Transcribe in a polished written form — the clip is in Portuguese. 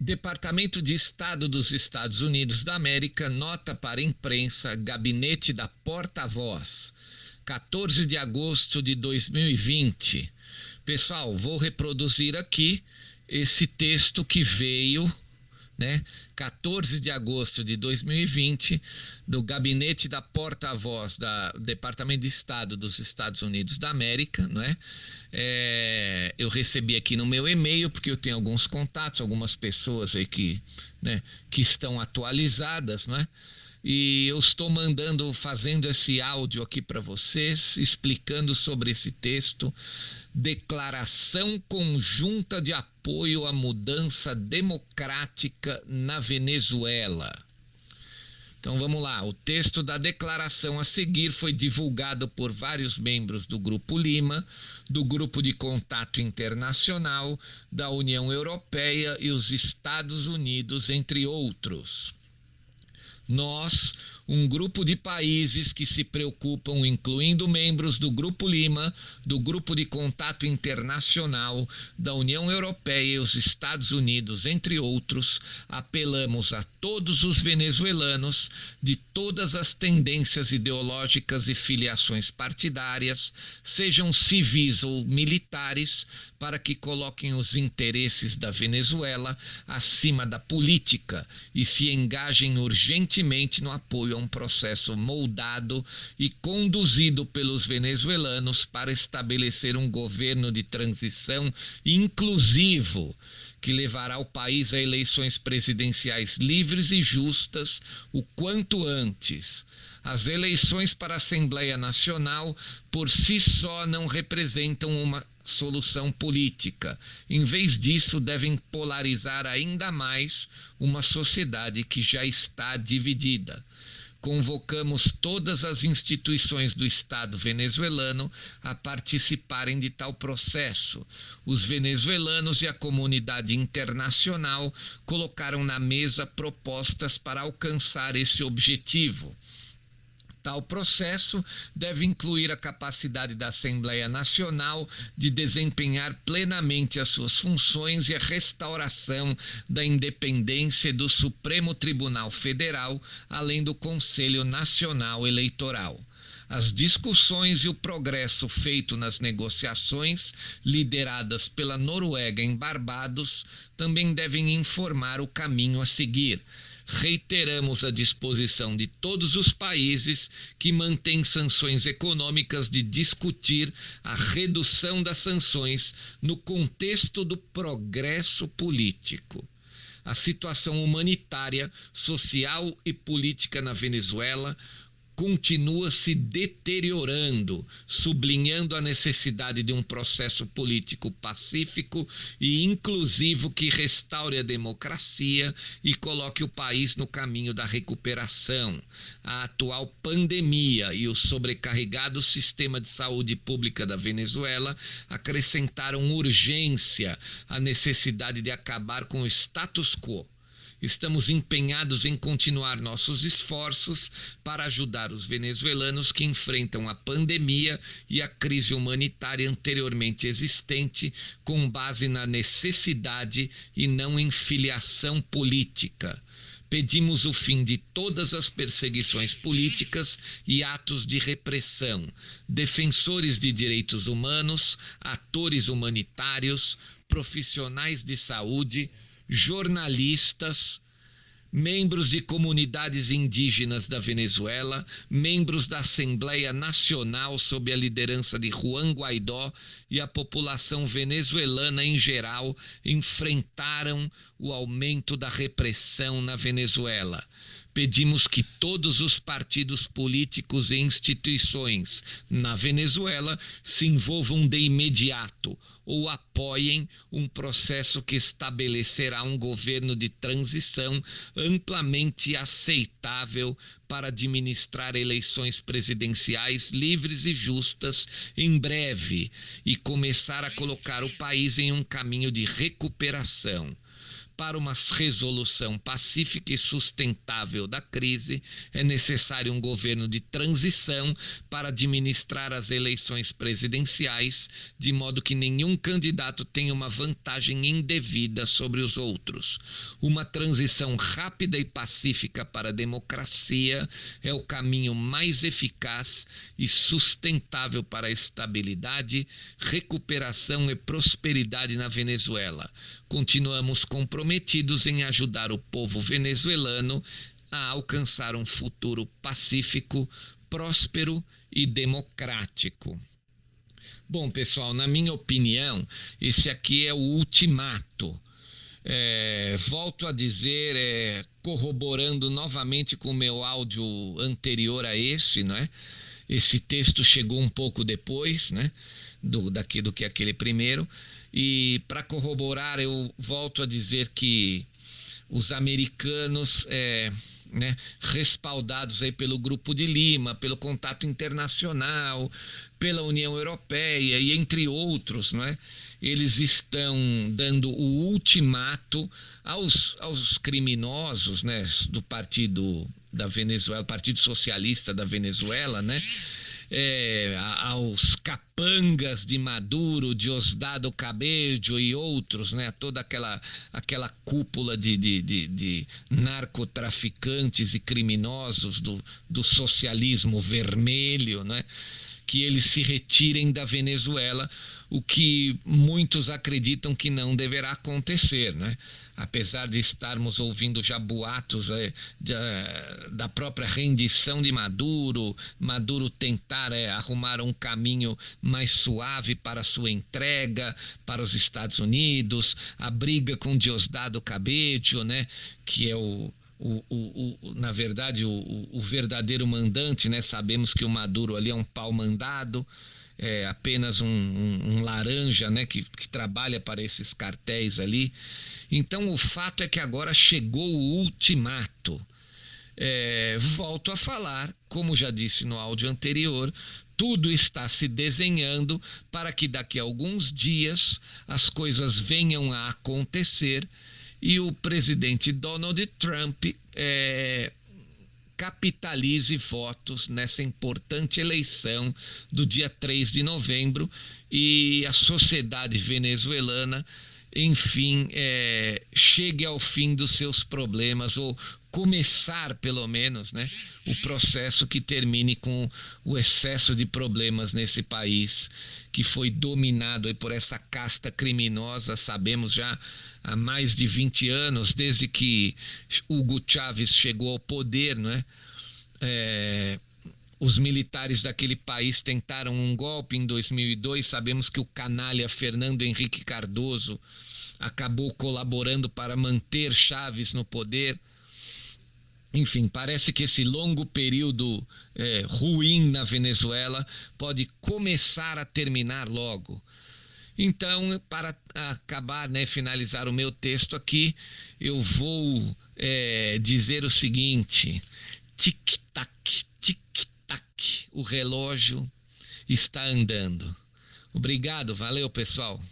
Departamento de Estado dos Estados Unidos da América, nota para imprensa, gabinete da porta-voz, 14 de agosto de 2020. Pessoal, vou reproduzir aqui esse texto que veio, 14 de agosto de 2020, do gabinete da porta-voz do Departamento de Estado dos Estados Unidos da América, eu recebi aqui no meu e-mail, porque eu tenho alguns contatos, algumas pessoas aí que estão atualizadas, e eu estou fazendo esse áudio aqui para vocês, explicando sobre esse texto, Declaração Conjunta de Apoio à Mudança Democrática na Venezuela. Então vamos lá, o texto da declaração a seguir foi divulgado por vários membros do Grupo Lima, do Grupo de Contato Internacional, da União Europeia e os Estados Unidos, entre outros. Nós, um grupo de países que se preocupam, incluindo membros do Grupo Lima, do Grupo de Contato Internacional, da União Europeia e os Estados Unidos, entre outros, apelamos a todos os venezuelanos de todas as tendências ideológicas e filiações partidárias, sejam civis ou militares, para que coloquem os interesses da Venezuela acima da política e se engajem urgentemente no apoio a um processo moldado e conduzido pelos venezuelanos para estabelecer um governo de transição inclusivo, que levará o país a eleições presidenciais livres e justas o quanto antes. As eleições para a Assembleia Nacional, por si só, não representam uma solução política. Em vez disso, devem polarizar ainda mais uma sociedade que já está dividida. Convocamos todas as instituições do Estado venezuelano a participarem de tal processo. Os venezuelanos e a comunidade internacional colocaram na mesa propostas para alcançar esse objetivo. Tal processo deve incluir a capacidade da Assembleia Nacional de desempenhar plenamente as suas funções e a restauração da independência do Supremo Tribunal Federal, além do Conselho Nacional Eleitoral. As discussões e o progresso feito nas negociações lideradas pela Noruega em Barbados também devem informar o caminho a seguir. Reiteramos a disposição de todos os países que mantêm sanções econômicas de discutir a redução das sanções no contexto do progresso político. A situação humanitária, social e política na Venezuela continua se deteriorando, sublinhando a necessidade de um processo político pacífico e inclusivo que restaure a democracia e coloque o país no caminho da recuperação. A atual pandemia e o sobrecarregado sistema de saúde pública da Venezuela acrescentaram urgência à necessidade de acabar com o status quo. Estamos empenhados em continuar nossos esforços para ajudar os venezuelanos que enfrentam a pandemia e a crise humanitária anteriormente existente, com base na necessidade e não em filiação política. Pedimos o fim de todas as perseguições políticas e atos de repressão. Defensores de direitos humanos, atores humanitários, profissionais de saúde, jornalistas, membros de comunidades indígenas da Venezuela, membros da Assembleia Nacional sob a liderança de Juan Guaidó e a população venezuelana em geral enfrentaram o aumento da repressão na Venezuela. Pedimos que todos os partidos políticos e instituições na Venezuela se envolvam de imediato ou apoiem um processo que estabelecerá um governo de transição amplamente aceitável para administrar eleições presidenciais livres e justas em breve e começar a colocar o país em um caminho de recuperação. para uma resolução pacífica e sustentável da crise, é necessário um governo de transição para administrar as eleições presidenciais, de modo que nenhum candidato tenha uma vantagem indevida sobre os outros. Uma transição rápida e pacífica para a democracia é o caminho mais eficaz e sustentável para a estabilidade, recuperação e prosperidade na Venezuela. Continuamos comprometidos em ajudar o povo venezuelano a alcançar um futuro pacífico, próspero e democrático. Bom, pessoal, na minha opinião, esse aqui é o ultimato. Volto a dizer, corroborando novamente com o meu áudio anterior a esse, não é? Esse texto chegou um pouco depois, né, do que aquele primeiro. E para corroborar, eu volto a dizer que os americanos, né, respaldados aí pelo Grupo de Lima, pelo Contato Internacional, pela União Europeia e entre outros, né, eles estão dando o ultimato aos criminosos, né, do Partido da Venezuela, Partido Socialista da Venezuela, né, aos capangas de Maduro, Diosdado Cabello e outros, né, toda aquela cúpula de narcotraficantes e criminosos do socialismo vermelho, né, que eles se retirem da Venezuela, o que muitos acreditam que não deverá acontecer, né? Apesar de estarmos ouvindo já boatos da própria rendição de Maduro, Maduro tentar arrumar um caminho mais suave para sua entrega para os Estados Unidos, a briga com Diosdado Cabello, né, que é na verdade, o verdadeiro mandante, né? Sabemos que o Maduro ali é um pau mandado, é apenas um laranja, né? Que trabalha para esses cartéis ali. Então, o fato é que agora chegou o ultimato. Volto a falar, como já disse no áudio anterior, tudo está se desenhando para que daqui a alguns dias as coisas venham a acontecer e o presidente Donald Trump capitalize votos nessa importante eleição do dia 3 de novembro e a sociedade venezuelana, enfim, chegue ao fim dos seus problemas, ou começar pelo menos, né, o processo que termine com o excesso de problemas nesse país que foi dominado aí por essa casta criminosa, sabemos já há mais de 20 anos, desde que Hugo Chávez chegou ao poder, não é? Os militares daquele país tentaram um golpe em 2002, sabemos que o canalha Fernando Henrique Cardoso acabou colaborando para manter Chávez no poder. Enfim, parece que esse longo período ruim na Venezuela pode começar a terminar logo. Então, para acabar, né, finalizar o meu texto aqui, eu vou dizer o seguinte: tic-tac, tic-tac, o relógio está andando. Obrigado, valeu, pessoal.